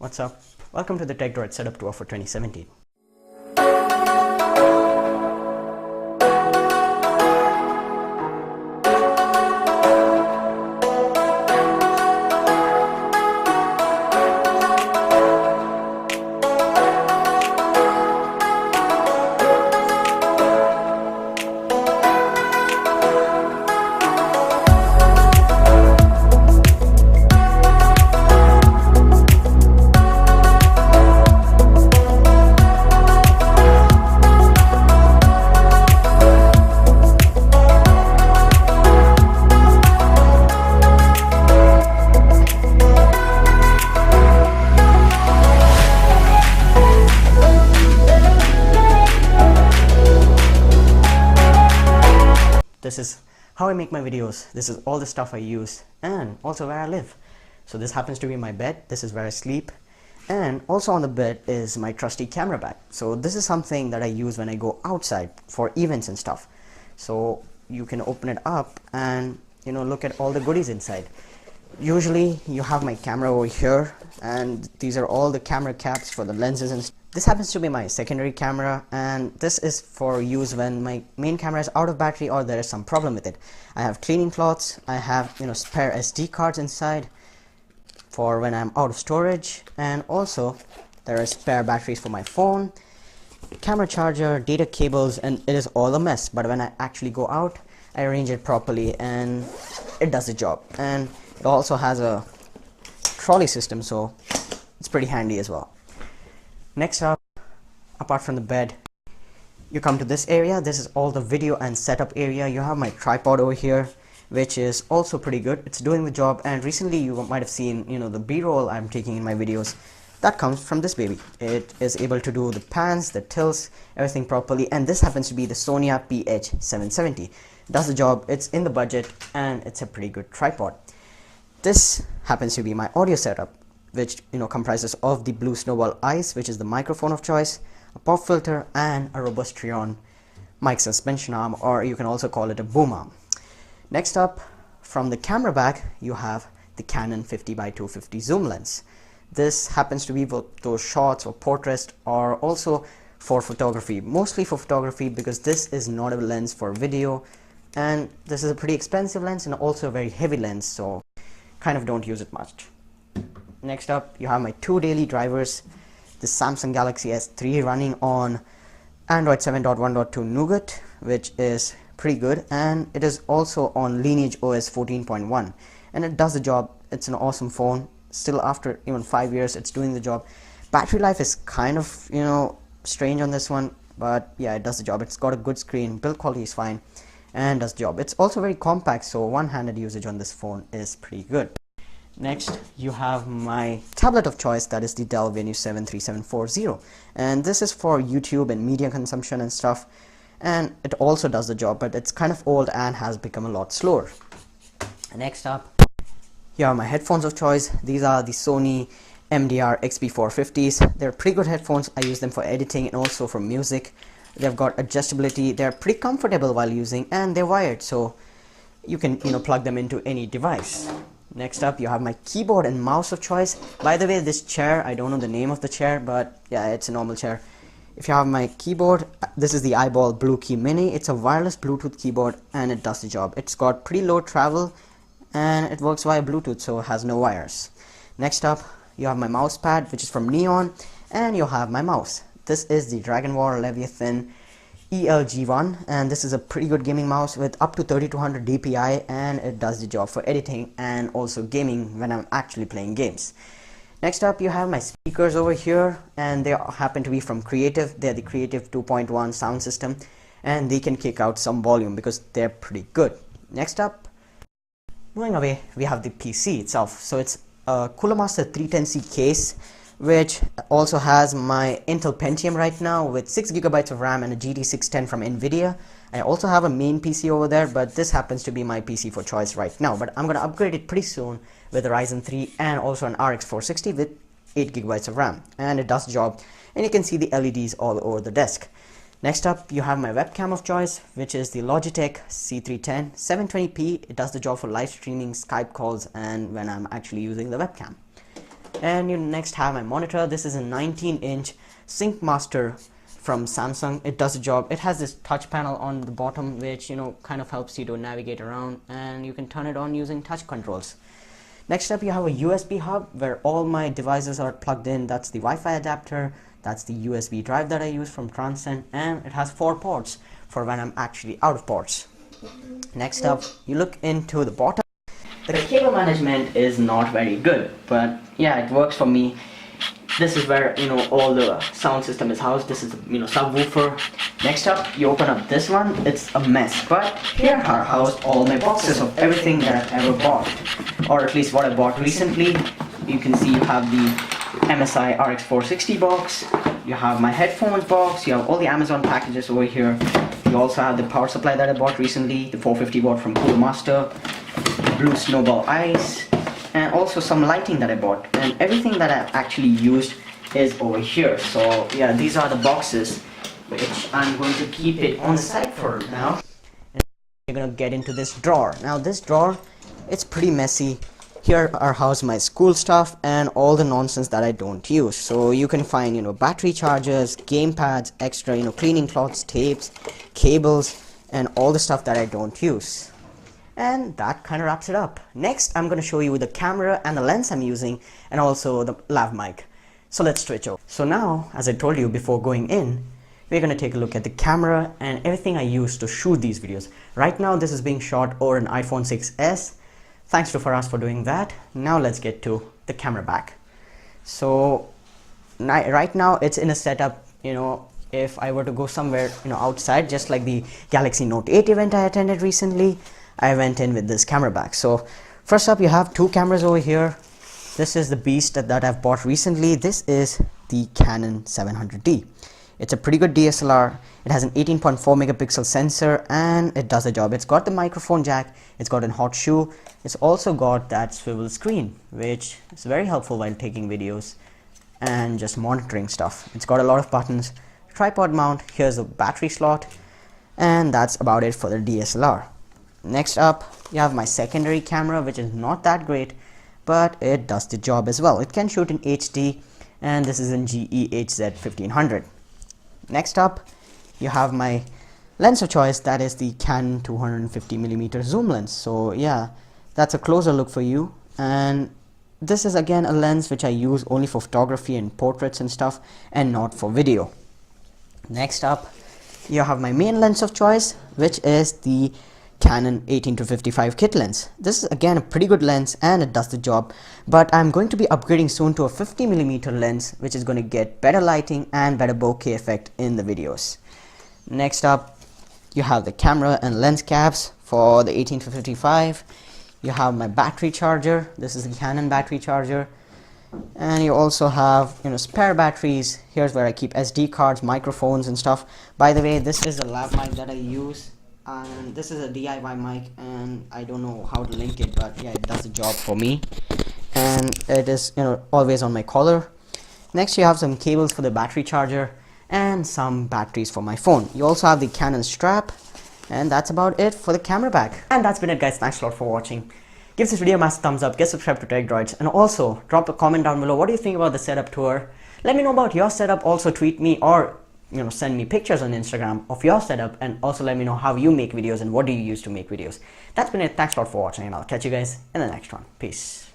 What's up? Welcome to the TECHDROIDS Setup Tour for 2017. This is how I make my videos. This is all the stuff I use and also where I live. So this happens to be my bed. This is where I sleep. And also on the bed is my trusty camera bag. So this is something that I use when I go outside for events and stuff. So you can open it up and look at all the goodies inside. Usually you have my camera over here, and these are all the camera caps for the lenses and this happens to be my secondary camera, and this is for use when my main camera is out of battery or there is some problem with it. I have cleaning cloths, I have spare SD cards inside for when I'm out of storage, and also there are spare batteries for my phone, camera charger, data cables, and it is all a mess, but when I actually go out I arrange it properly and it does the job. And it also has a trolley system, so it's pretty handy as well. Next up, apart from the bed, you come to this area. This is all the video and setup area. You have my tripod over here, which is also pretty good. It's doing the job, and recently you might have seen the b-roll I'm taking in my videos. That comes from this baby. It is able to do the pans, the tilts, everything properly, and this happens to be the Sony PH770. It does the job, it's in the budget, and it's a pretty good tripod. This happens to be my audio setup, which comprises of the Blue Snowball Ice, which is the microphone of choice, a pop filter, and a robust Trion mic suspension arm, or you can also call it a boom arm. Next up, from the camera bag, you have the Canon 50x250 zoom lens. This happens to be both those shots or portraits, or also for photography, mostly for photography because this is not a lens for video, and this is a pretty expensive lens and also a very heavy lens, so kind of don't use it much. Next up, you have my two daily drivers, the Samsung Galaxy S3 running on Android 7.1.2 Nougat, which is pretty good, and it is also on Lineage OS 14.1, and it does the job. It's an awesome phone. Still, after even 5 years, it's doing the job. Battery life is kind of strange on this one, but yeah, it does the job. It's got a good screen, build quality is fine, and does the job. It's also very compact, so one-handed usage on this phone is pretty good. Next, you have my tablet of choice, that is the Dell Venue 7 3740, and this is for YouTube and media consumption and stuff, and it also does the job, but it's kind of old and has become a lot slower. Next up, here are my headphones of choice. These are the Sony MDR XP450s. They're pretty good headphones. I use them for editing and also for music. They've got adjustability, they're pretty comfortable while using, and they're wired, so you can plug them into any device. Next up, you have my keyboard and mouse of choice. By the way, this chair, I don't know the name of the chair, but yeah, it's a normal chair. If you have my keyboard, this is the Eyeball Blue Key Mini. It's a wireless Bluetooth keyboard and it does the job. It's got pretty low travel and it works via Bluetooth, so it has no wires. Next up, you have my mouse pad, which is from Neon, and you have my mouse. This is the Dragon War Leviathan ELG1, and this is a pretty good gaming mouse with up to 3200 DPI, and it does the job for editing and also gaming when I'm actually playing games. Next up, you have my speakers over here, and they happen to be from Creative. They're the Creative 2.1 sound system, and they can kick out some volume because they're pretty good. Next up, moving away, we have the PC itself. So it's a Cooler Master 310C case, which also has my Intel Pentium right now with 6 GB of RAM and a GT 610 from Nvidia. I also have a main PC over there, but this happens to be my PC for choice right now, but I'm gonna upgrade it pretty soon with a Ryzen 3 and also an RX 460 with 8 GB of RAM, and it does the job, and you can see the LEDs all over the desk. Next up, you have my webcam of choice, which is the Logitech C310 720p. It does the job for live streaming, Skype calls, and when I'm actually using the webcam. And you next have my monitor. This is a 19-inch Sync Master from Samsung. It does the job. It has this touch panel on the bottom which kind of helps you to navigate around, and you can turn it on using touch controls. Next up, you have a USB hub where all my devices are plugged in. That's the Wi-Fi adapter, that's the USB drive that I use from Transcend, and it has 4 ports for when I'm actually out of ports. Next up, you look into the bottom. The cable management is not very good, but yeah, it works for me. This is where all the sound system is housed. This is the subwoofer. Next up, you open up this one. It's a mess, but here are housed all my boxes of everything that I've ever bought, or at least what I bought recently. You can see you have the MSI RX 460 box, you have my headphones box, you have all the Amazon packages over here. You also have the power supply that I bought recently, the 450 watt from Cool Master, Blue Snowball Ice, and also some lighting that I bought. And everything that I've actually used is over here. So yeah, these are the boxes which I'm going to keep it on the side for now. And we're gonna get into this drawer. Now this drawer, it's pretty messy. Here are housed my school stuff and all the nonsense that I don't use. So you can find battery chargers, game pads, extra cleaning cloths, tapes, cables, and all the stuff that I don't use. And that kind of wraps it up. Next, I'm going to show you the camera and the lens I'm using, and also the lav mic. So let's switch over. So now, as I told you before going in, we're going to take a look at the camera and everything I use to shoot these videos. Right now, this is being shot over an iPhone 6s. Thanks to Faraz for doing that. Now let's get to the camera back. So right now it's in a setup, if I were to go somewhere, outside, just like the Galaxy Note 8 event I attended recently, I went in with this camera bag. So first up, you have 2 cameras over here. This is the beast that I've bought recently. This is the Canon 700D. It's a pretty good DSLR. It has an 18.4 megapixel sensor and it does the job. It's got the microphone jack, it's got a hot shoe, it's also got that swivel screen, which is very helpful while taking videos and just monitoring stuff. It's got a lot of buttons, tripod mount, here's a battery slot, and that's about it for the DSLR. Next up, you have my secondary camera, which is not that great, but it does the job as well. It can shoot in HD, and this is in GE-HZ 1500. Next up, you have my lens of choice, that is the Canon 250mm zoom lens. So yeah, that's a closer look for you, and this is again a lens which I use only for photography and portraits and stuff, and not for video. Next up, you have my main lens of choice, which is the Canon 18-55 kit lens. This is again a pretty good lens and it does the job, but I'm going to be upgrading soon to a 50mm lens, which is going to get better lighting and better bokeh effect in the videos. Next up, you have the camera and lens caps for the 18-55. You have my battery charger. This is the Canon battery charger, and you also have spare batteries. Here's where I keep SD cards, microphones and stuff. By the way, this is a lav mic that I use, and this is a DIY mic, and I don't know how to link it, but yeah, it does the job for me, and it is always on my collar. Next, you have some cables for the battery charger and some batteries for my phone. You also have the Canon strap, and that's about it for the camera bag. And that's been it, guys. Thanks a lot for watching. Give this video a massive thumbs up, get subscribed to TECHDROIDS, and also drop a comment down below. What do you think about the setup tour? Let me know about your setup. Also tweet me or send me pictures on Instagram of your setup, and also let me know how you make videos and what do you use to make videos. That's been it. Thanks a lot for watching, and I'll catch you guys in the next one. Peace.